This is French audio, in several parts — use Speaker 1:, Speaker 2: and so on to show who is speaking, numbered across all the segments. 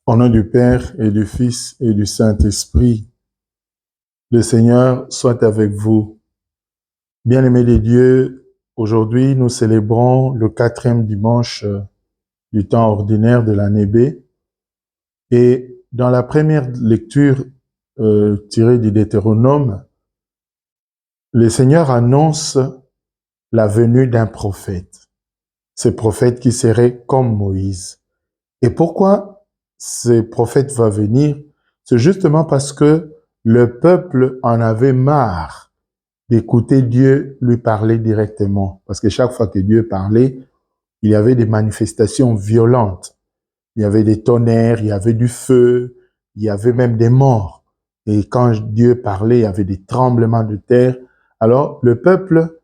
Speaker 1: Au nom du Père et du Fils et du Saint-Esprit, le Seigneur soit avec vous. Bien-aimés de Dieu, aujourd'hui nous célébrons le 4e dimanche du temps ordinaire de l'année B. Et dans la première lecture tirée du Deutéronome, le Seigneur annonce la venue d'un prophète. Ce prophète qui serait comme Moïse. Et pourquoi ce prophète va venir? C'est justement parce que le peuple en avait marre d'écouter Dieu lui parler directement. Parce que chaque fois que Dieu parlait, il y avait des manifestations violentes. Il y avait des tonnerres, il y avait du feu, il y avait même des morts. Et quand Dieu parlait, il y avait des tremblements de terre. Alors, le peuple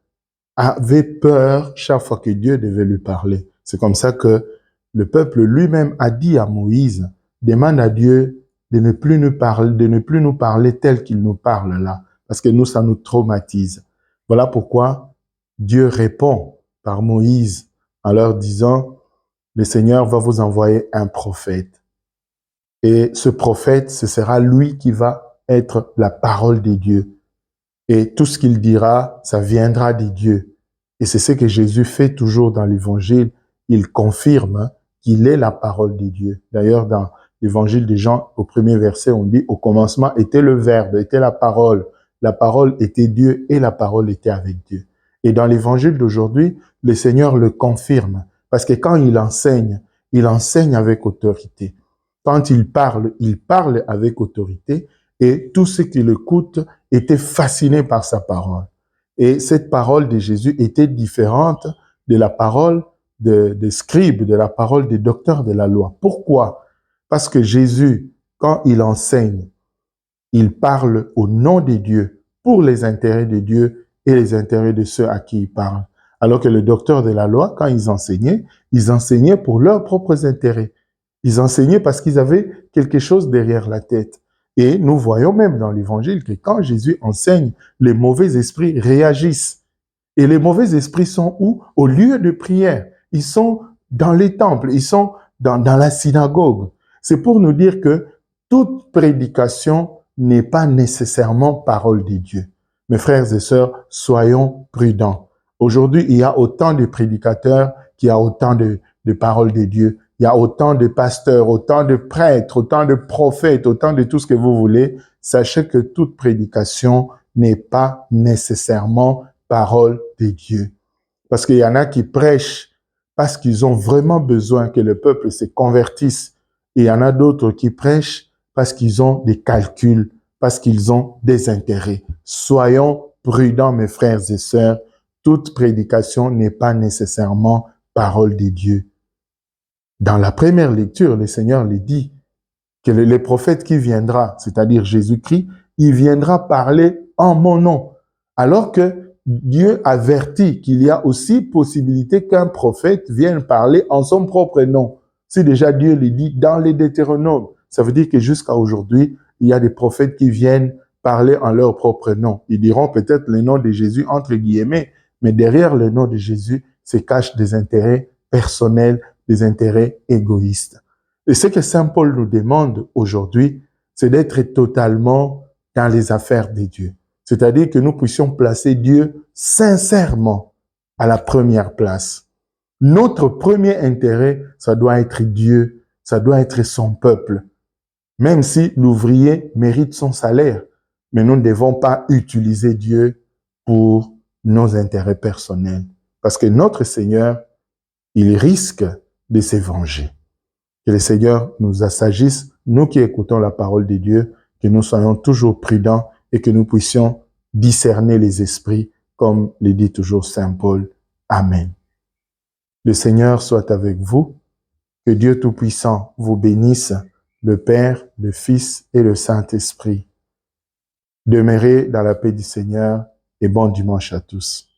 Speaker 1: avait peur chaque fois que Dieu devait lui parler. C'est comme ça que le peuple lui-même a dit à Moïse, demande à Dieu de ne plus nous parler tel qu'il nous parle là, parce que nous, ça nous traumatise. Voilà pourquoi Dieu répond par Moïse en leur disant, le Seigneur va vous envoyer un prophète. Et ce prophète, ce sera lui qui va être la parole de Dieu. Et tout ce qu'il dira, ça viendra de Dieu. Et c'est ce que Jésus fait toujours dans l'évangile. Il confirme qu'il est la parole de Dieu. D'ailleurs, dans l'évangile de Jean, au premier verset, on dit, au commencement était le Verbe, était la parole. La parole était Dieu et la parole était avec Dieu. Et dans l'évangile d'aujourd'hui, le Seigneur le confirme. Parce que quand il enseigne avec autorité. Quand il parle avec autorité. Et tous ceux qui l'écoutent étaient fascinés par sa parole. Et cette parole de Jésus était différente de la parole des scribes, de la parole des docteurs de la loi. Pourquoi? Parce que Jésus, quand il enseigne, il parle au nom de Dieu, pour les intérêts de Dieu et les intérêts de ceux à qui il parle. Alors que les docteurs de la loi, quand ils enseignaient pour leurs propres intérêts. Ils enseignaient parce qu'ils avaient quelque chose derrière la tête. Et nous voyons même dans l'évangile que quand Jésus enseigne, les mauvais esprits réagissent. Et les mauvais esprits sont où? Au lieu de prière. Ils sont dans les temples, ils sont dans la synagogue. C'est pour nous dire que toute prédication n'est pas nécessairement parole de Dieu. Mes frères et sœurs, soyons prudents. Aujourd'hui, il y a autant de prédicateurs qu'il y a autant de paroles de Dieu. Il y a autant de pasteurs, autant de prêtres, autant de prophètes, autant de tout ce que vous voulez. Sachez que toute prédication n'est pas nécessairement parole de Dieu. Parce qu'il y en a qui prêchent parce qu'ils ont vraiment besoin que le peuple se convertisse. Et il y en a d'autres qui prêchent parce qu'ils ont des calculs, parce qu'ils ont des intérêts. Soyons prudents, mes frères et sœurs. Toute prédication n'est pas nécessairement parole de Dieu. Dans la première lecture, le Seigneur lui dit que le prophète qui viendra, c'est-à-dire Jésus-Christ, il viendra parler en mon nom. Alors que Dieu avertit qu'il y a aussi possibilité qu'un prophète vienne parler en son propre nom. Si déjà Dieu le dit dans les Deutéronomes, ça veut dire que jusqu'à aujourd'hui, il y a des prophètes qui viennent parler en leur propre nom. Ils diront peut-être le nom de Jésus entre guillemets, mais derrière le nom de Jésus se cachent des intérêts personnels, des intérêts égoïstes. Et ce que Saint Paul nous demande aujourd'hui, c'est d'être totalement dans les affaires de Dieu. C'est-à-dire que nous puissions placer Dieu sincèrement à la première place. Notre premier intérêt, ça doit être Dieu, ça doit être son peuple. Même si l'ouvrier mérite son salaire, mais nous ne devons pas utiliser Dieu pour nos intérêts personnels. Parce que notre Seigneur, il risque de se venger. Que le Seigneur nous assagisse, nous qui écoutons la parole de Dieu, que nous soyons toujours prudents et que nous puissions discerner les esprits, comme le dit toujours Saint Paul. Amen. Le Seigneur soit avec vous. Que Dieu Tout-Puissant vous bénisse, le Père, le Fils et le Saint-Esprit. Demeurez dans la paix du Seigneur et bon dimanche à tous.